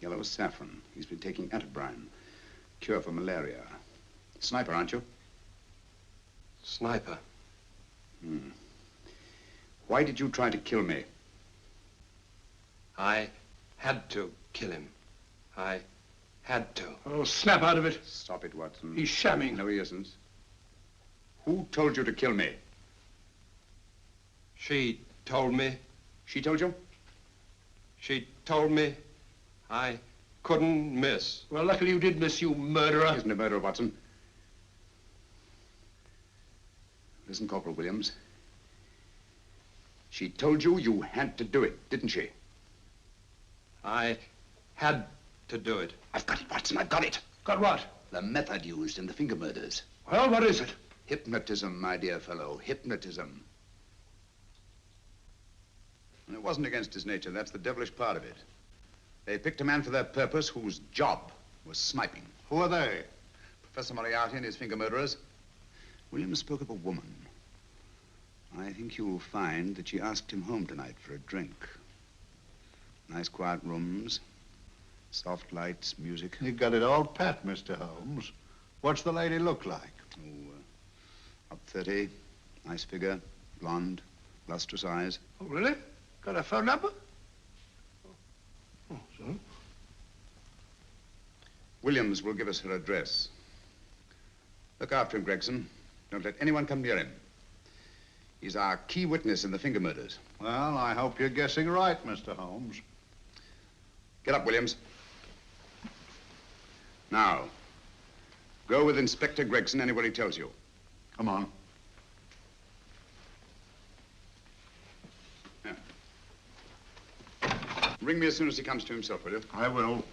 Yellow saffron. He's been taking Atabrine. Cure for malaria. Sniper, aren't you? Sniper. Why did you try to kill me? I had to kill him. I had to. Oh, snap out of it. Stop it, Watson. He's shamming. No, he isn't. Who told you to kill me? She told me. She told you? She told me I couldn't miss. Well, luckily you did miss, you murderer. Isn't a murderer, Watson. Listen, Corporal Williams. She told you you had to do it, didn't she? I had to do it. I've got it, Watson, I've got it. Got what? The method used in the finger murders. Well, what is it? Hypnotism, my dear fellow, hypnotism. And it wasn't against his nature, that's the devilish part of it. They picked a man for their purpose whose job was sniping. Who are they? Professor Moriarty and his finger murderers. Williams spoke of a woman. I think you'll find that she asked him home tonight for a drink. Nice quiet rooms, soft lights, music. You got it all pat, Mr. Holmes. What's the lady look like? Up 30, nice figure, blonde, lustrous eyes. Oh, really? Got a phone number? Oh, so? Williams will give us her address. Look after him, Gregson. Don't let anyone come near him. He's our key witness in the finger murders. Well, I hope you're guessing right, Mr. Holmes. Get up, Williams. Now, go with Inspector Gregson anywhere he tells you. Come on. Yeah. Ring me as soon as he comes to himself, will you? I will.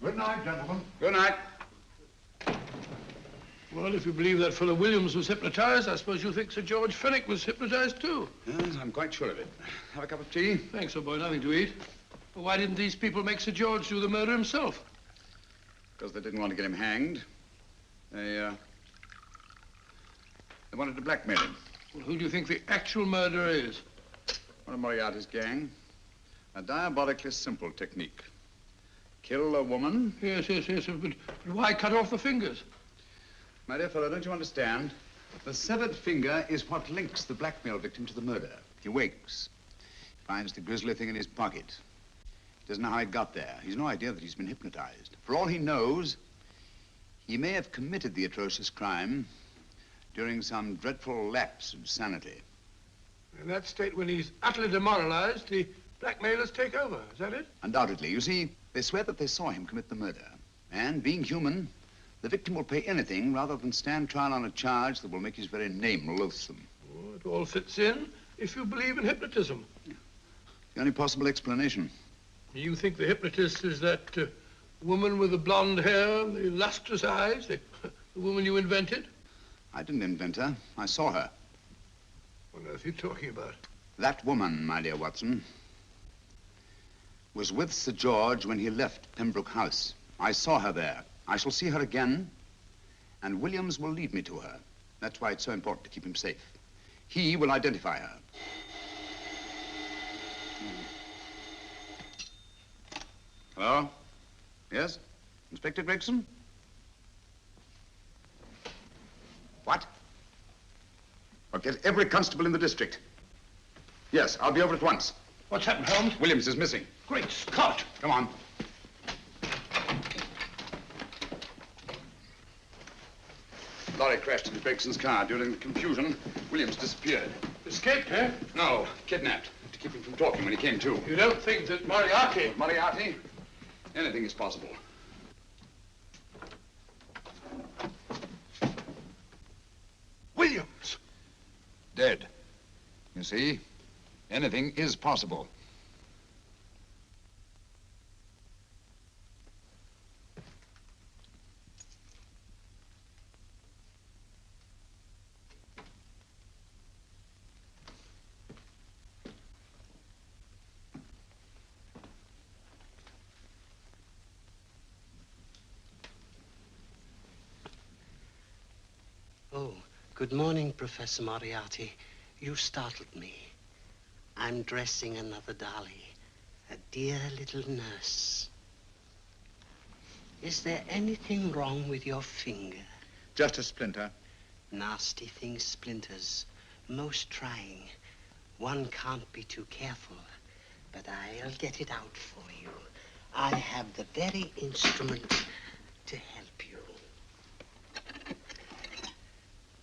Good night, gentlemen. Good night. Well, if you believe that fellow Williams was hypnotized, I suppose you think Sir George Fenwick was hypnotized too. Yes, I'm quite sure of it. Have a cup of tea? Thanks, old boy. Nothing to eat. Well, why didn't these people make Sir George do the murder himself? Because they didn't want to get him hanged. They wanted to blackmail him. Well, who do you think the actual murderer is? One of Moriarty's gang. A diabolically simple technique. Kill a woman. Yes, but why cut off the fingers? My dear fellow, don't you understand? The severed finger is what links the blackmail victim to the murder. He wakes, finds the grisly thing in his pocket. He doesn't know how it got there. He's no idea that he's been hypnotized. For all he knows, he may have committed the atrocious crime during some dreadful lapse of sanity. In that state, when he's utterly demoralized, the blackmailers take over. Is that it? Undoubtedly. You see, they swear that they saw him commit the murder. And being human, the victim will pay anything rather than stand trial on a charge that will make his very name loathsome. Oh, it all fits in if you believe in hypnotism. The only possible explanation. You think the hypnotist is that woman with the blonde hair, the lustrous eyes, the woman you invented? I didn't invent her. I saw her. What on earth are you talking about? That woman, my dear Watson, was with Sir George when he left Pembroke House. I saw her there. I shall see her again, and Williams will lead me to her. That's why it's so important to keep him safe. He will identify her. Hello? Yes? Inspector Gregson? What? Well, get every constable in the district. Yes, I'll be over at once. What's happened, Holmes? Williams is missing. Great Scott! Come on. Lorry crashed into Gregson's car. During the confusion, Williams disappeared. Escaped, eh? No, kidnapped. To keep him from talking when he came to. You don't think that Moriarty... Moriarty? Anything is possible. Williams! Dead. You see, anything is possible. Oh, good morning, Professor Moriarty. You startled me. I'm dressing another dolly, a dear little nurse. Is there anything wrong with your finger? Just a splinter. Nasty things, splinters. Most trying. One can't be too careful. But I'll get it out for you. I have the very instrument to help you.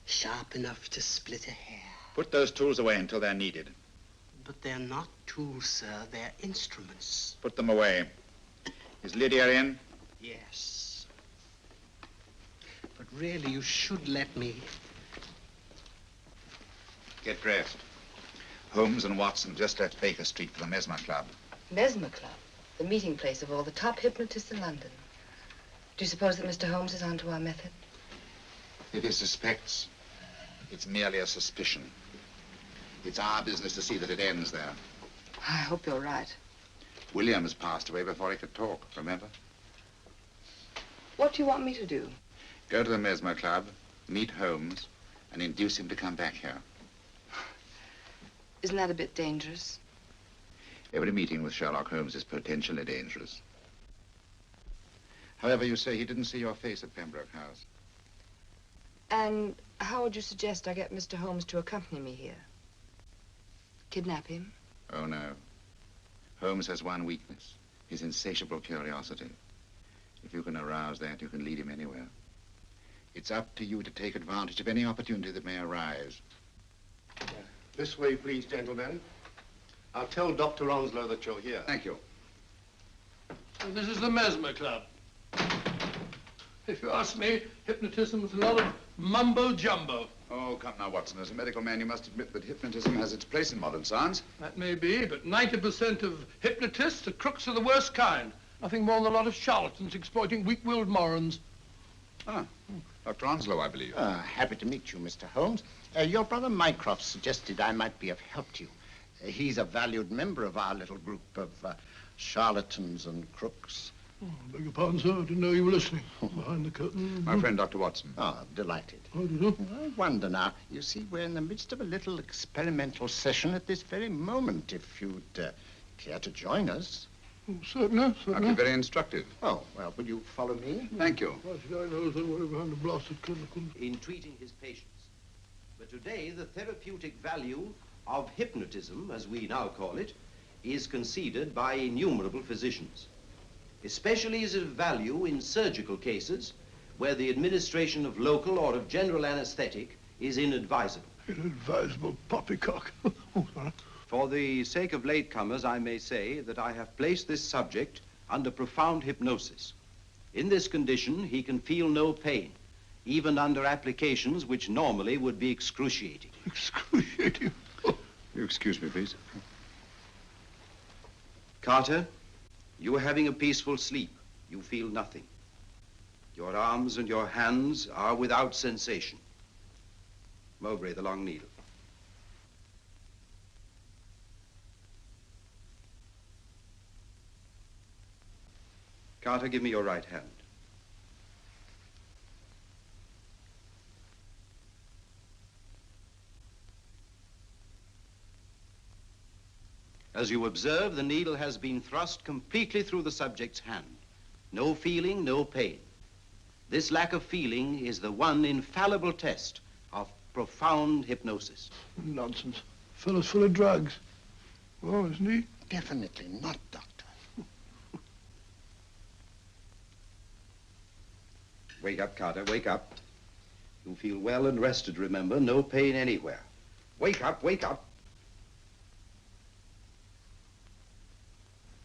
Sharp enough to split a hair. Put those tools away until they're needed. But they're not tools, sir. They're instruments. Put them away. Is Lydia in? Yes. But really, you should let me. Get dressed. Holmes and Watson just left Baker Street for the Mesmer Club. Mesmer Club, the meeting place of all the top hypnotists in London. Do you suppose that Mr. Holmes is onto our method? If he suspects, it's merely a suspicion. It's our business to see that it ends there. I hope you're right. Williams passed away before he could talk, remember? What do you want me to do? Go to the Mesmer Club, meet Holmes, and induce him to come back here. Isn't that a bit dangerous? Every meeting with Sherlock Holmes is potentially dangerous. However, you say he didn't see your face at Pembroke House. And how would you suggest I get Mr. Holmes to accompany me here? Kidnap him? Oh, no. Holmes has one weakness, his insatiable curiosity. If you can arouse that, you can lead him anywhere. It's up to you to take advantage of any opportunity that may arise. This way, please, gentlemen. I'll tell Dr. Onslow that you're here. Thank you. So this is the Mesmer Club. If you ask me, hypnotism is a lot of mumbo-jumbo. Oh, come now, Watson. As a medical man, you must admit that hypnotism has its place in modern science. That may be, but 90% of hypnotists are crooks of the worst kind. Nothing more than a lot of charlatans exploiting weak-willed morons. Ah, Dr. Onslow, I believe. Happy to meet you, Mr. Holmes. Your brother Mycroft suggested I might be of help to you. He's a valued member of our little group of charlatans and crooks. Oh, beg your pardon, sir. I didn't know you were listening. Behind the curtain. My friend, Dr. Watson. Oh, delighted. How do you do? I wonder now. You see, we're in the midst of a little experimental session at this very moment. If you'd care to join us. Oh, certainly, That'd certainly. be very instructive. Oh, well, will you follow me? Thank you. Why should I know somebody behind the blasted clinical? In treating his patients. But today, the therapeutic value of hypnotism, as we now call it, is conceded by innumerable physicians. Especially is it of value in surgical cases where the administration of local or of general anesthetic is inadvisable. Inadvisable poppycock. Oh, sorry. For the sake of latecomers, I may say that I have placed this subject under profound hypnosis. In this condition, he can feel no pain, even under applications which normally would be excruciating. Excruciating. You excuse me, please. Carter, you are having a peaceful sleep. You feel nothing. Your arms and your hands are without sensation. Mowbray, the long needle. Carter, give me your right hand. As you observe, the needle has been thrust completely through the subject's hand. No feeling, no pain. This lack of feeling is the one infallible test of profound hypnosis. Nonsense. Fellow's full of drugs. Oh, isn't he? Definitely not, Doctor. Wake up, Carter, wake up. You feel well and rested, remember. No pain anywhere. Wake up, wake up.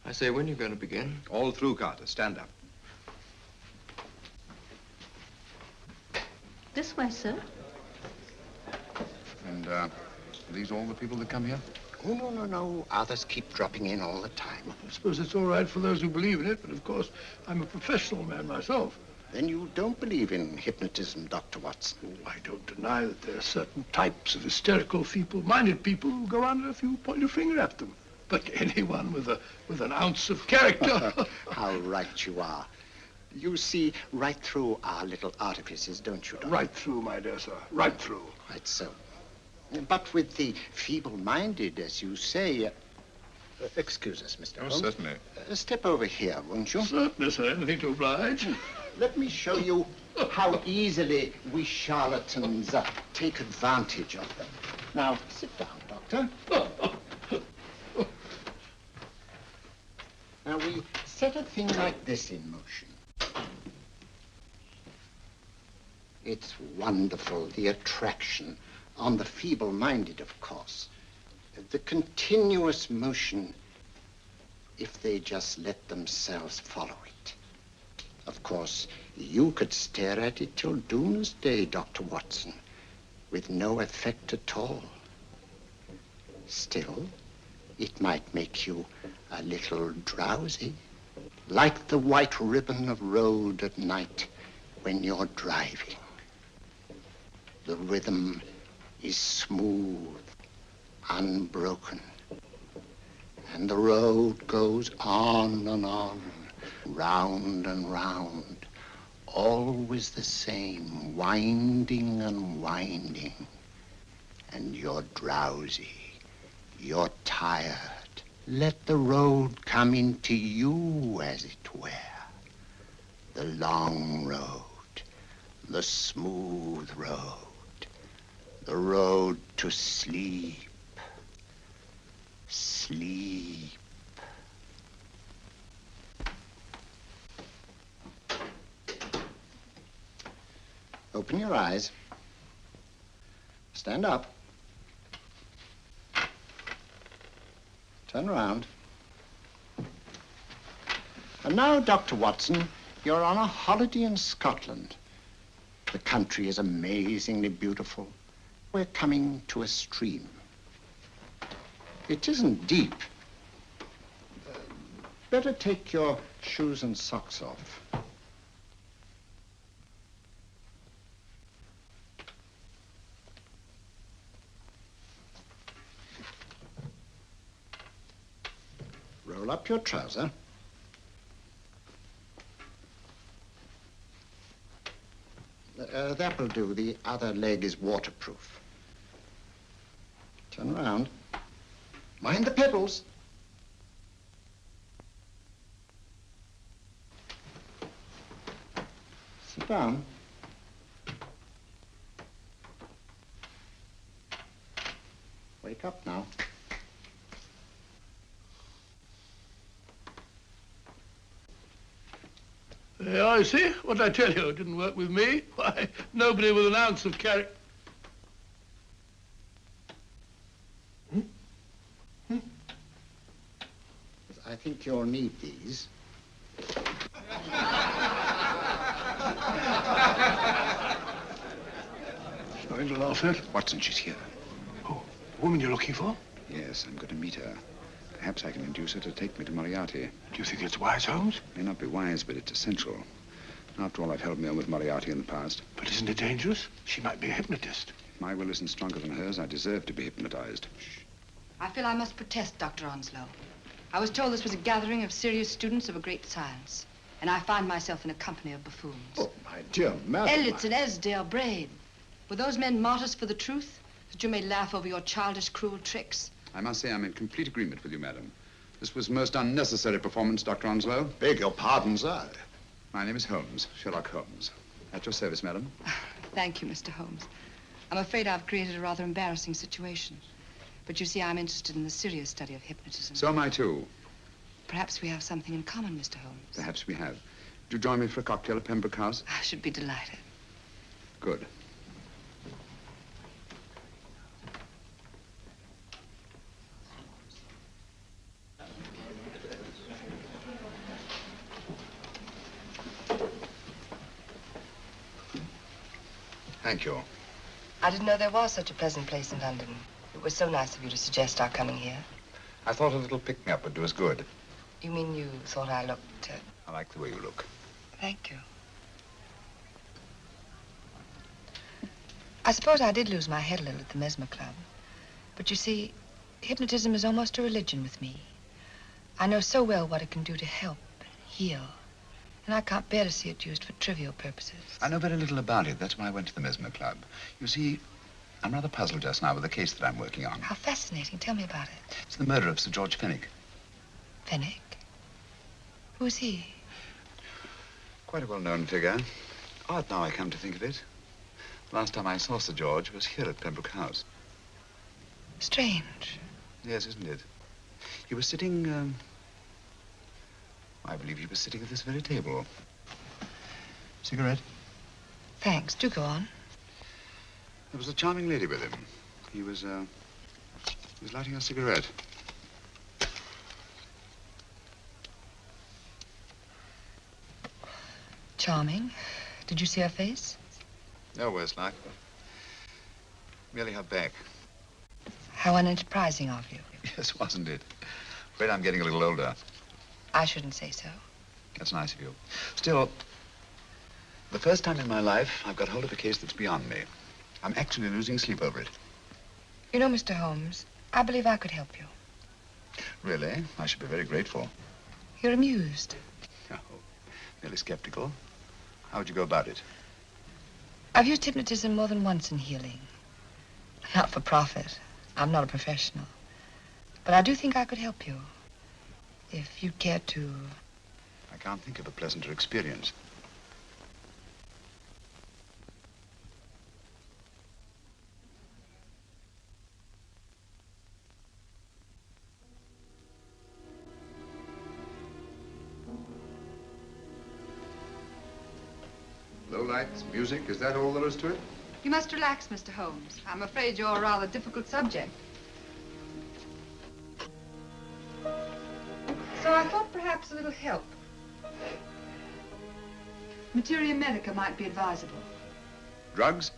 I say, when are you going to begin? All through, Carter. Stand up. This way, sir. And, are these all the people that come here? Oh, no. Others keep dropping in all the time. I suppose it's all right for those who believe in it, but of course, I'm a professional man myself. Then you don't believe in hypnotism, Dr. Watson? Oh, I don't deny that there are certain types of hysterical, feeble-minded people who go under if you point your finger at them. But anyone with an ounce of character... How right you are. You see right through our little artifices, don't you, Doctor? Right through, my dear sir. Right through. Quite so. But with the feeble-minded, as you say... Excuse us, Mr. Oh, Holmes. certainly. Step over here, won't you? Certainly, sir. Anything to oblige. Let me show you how easily we charlatans take advantage of them. Now, sit down, Doctor. Now, we set a thing like this in motion. It's wonderful, the attraction on the feeble-minded, of course. The continuous motion, if they just let themselves follow it. Of course, you could stare at it till doomsday, Dr. Watson, with no effect at all. Still, it might make you a little drowsy, like the white ribbon of road at night when you're driving. The rhythm is smooth, unbroken, and the road goes on and on, round and round, always the same, winding and winding. And you're drowsy, you're tired. Let the road come into you, as it were. The long road, the smooth road, the road to sleep. Sleep. Open your eyes. Stand up. Turn around. And now, Dr. Watson, you're on a holiday in Scotland. The country is amazingly beautiful. We're coming to a stream. It isn't deep. Better take your shoes and socks off. Roll up your trouser. That will do. The other leg is waterproof. Turn around. Mind the pebbles. Sit down. Wake up now. Yeah, you see? What did I tell you? It didn't work with me. Why, nobody with an ounce of character. I think you'll need these. Something to laugh at? Watson, she's here. Oh, the woman you're looking for? Yes, I'm going to meet her. Perhaps I can induce her to take me to Moriarty. Do you think it's wise, Holmes? May not be wise, but it's essential. After all, I've held me on with Moriarty in the past. But isn't it dangerous? She might be a hypnotist. If my will isn't stronger than hers, I deserve to be hypnotized. I feel I must protest, Dr. Onslow. I was told this was a gathering of serious students of a great science, and I find myself in a company of buffoons. Oh, my dear madam. Elliot's and Esdale Braid. Were those men martyrs for the truth, that you may laugh over your childish, cruel tricks? I must say I'm in complete agreement with you, madam. This was most unnecessary performance, Dr. Onslow. Beg your pardon, sir. My name is Holmes, Sherlock Holmes. At your service, madam. Thank you, Mr. Holmes. I'm afraid I've created a rather embarrassing situation. But you see, I'm interested in the serious study of hypnotism. So am I, too. Perhaps we have something in common, Mr. Holmes. Perhaps we have. Do you join me for a cocktail at Pembroke House? I should be delighted. Good. Thank you. I didn't know there was such a pleasant place in London. It was so nice of you to suggest our coming here. I thought a little pick-me-up would do us good. You mean you thought I looked... I like the way you look. Thank you. I suppose I did lose my head a little at the Mesmer Club. But you see, hypnotism is almost a religion with me. I know so well what it can do to help, heal. And I can't bear to see it used for trivial purposes. I know very little about it. That's why I went to the Mesmer Club. You see, I'm rather puzzled just now with the case that I'm working on. How fascinating. Tell me about it. It's the murder of Sir George Fenwick. Fenwick? Who's he? Quite a well-known figure. Odd now I come to think of it. Last time I saw Sir George was here at Pembroke House. Strange. Yes, isn't it? He was sitting, I believe he was sitting at this very table. Cigarette? Thanks. Do go on. There was a charming lady with him. He was lighting a cigarette. Charming. Did you see her face? No worse luck. Merely her back. How unenterprising of you. Yes, wasn't it? Afraid I'm getting a little older. I shouldn't say so. That's nice of you. Still, the first time in my life, I've got hold of a case that's beyond me. I'm actually losing sleep over it. You know, Mr. Holmes, I believe I could help you. Really? I should be very grateful. You're amused. No, merely skeptical. How would you go about it? I've used hypnotism more than once in healing. Not for profit. I'm not a professional. But I do think I could help you. If you'd care to... I can't think of a pleasanter experience. Low lights, music, is that all there is to it? You must relax, Mr. Holmes. I'm afraid you're a rather difficult subject. So I thought perhaps a little help. Materia medica might be advisable. Drugs?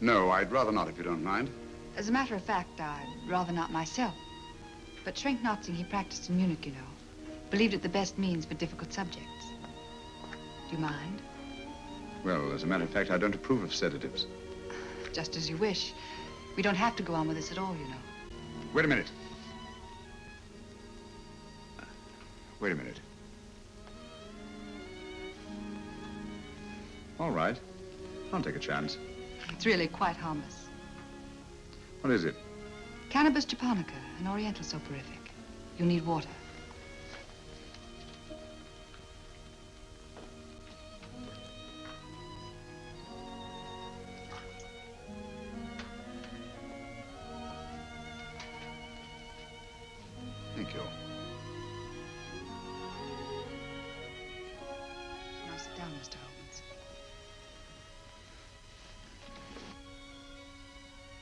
No, I'd rather not, if you don't mind. As a matter of fact, I'd rather not myself. But Schrenk-Notzing, he practiced in Munich, you know. Believed it the best means for difficult subjects. Do you mind? Well, as a matter of fact, I don't approve of sedatives. Just as you wish. We don't have to go on with this at all, you know. Wait a minute. Wait a minute. All right. I'll take a chance. It's really quite harmless. What is it? Cannabis japonica, an oriental soporific. You'll need water. Thank you. Now sit down, Mr.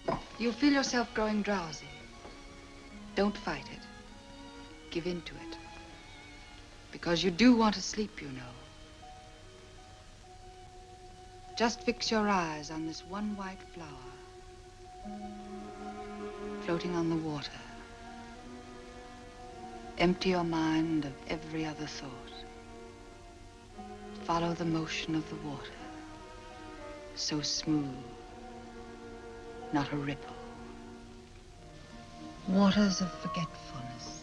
Holmes. You'll feel yourself growing drowsy. Don't fight it. Give in to it. Because you do want to sleep, you know. Just fix your eyes on this one white flower floating on the water. Empty your mind of every other thought. Follow the motion of the water. So smooth, not a ripple. Waters of forgetfulness.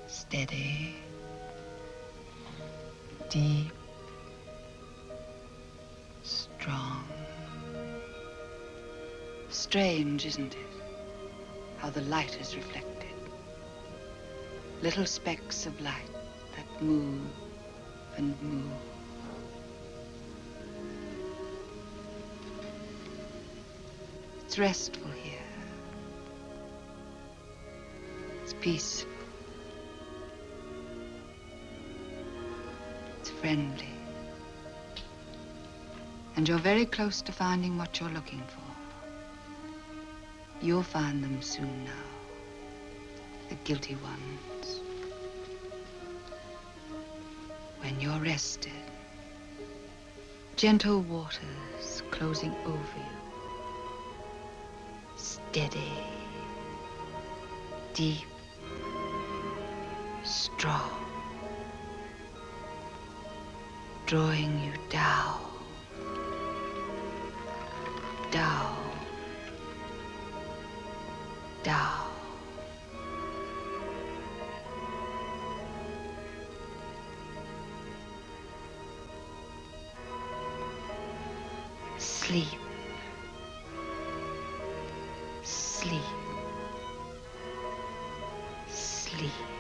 Steady, deep, strong. Strange, isn't it? How the light is reflected. Little specks of light that move and move. It's restful here. It's peaceful. It's friendly. And you're very close to finding what you're looking for. You'll find them soon now. The guilty ones. When you're rested, gentle waters closing over you. Steady, deep, strong. Drawing you down, down, down. Sleep. flee.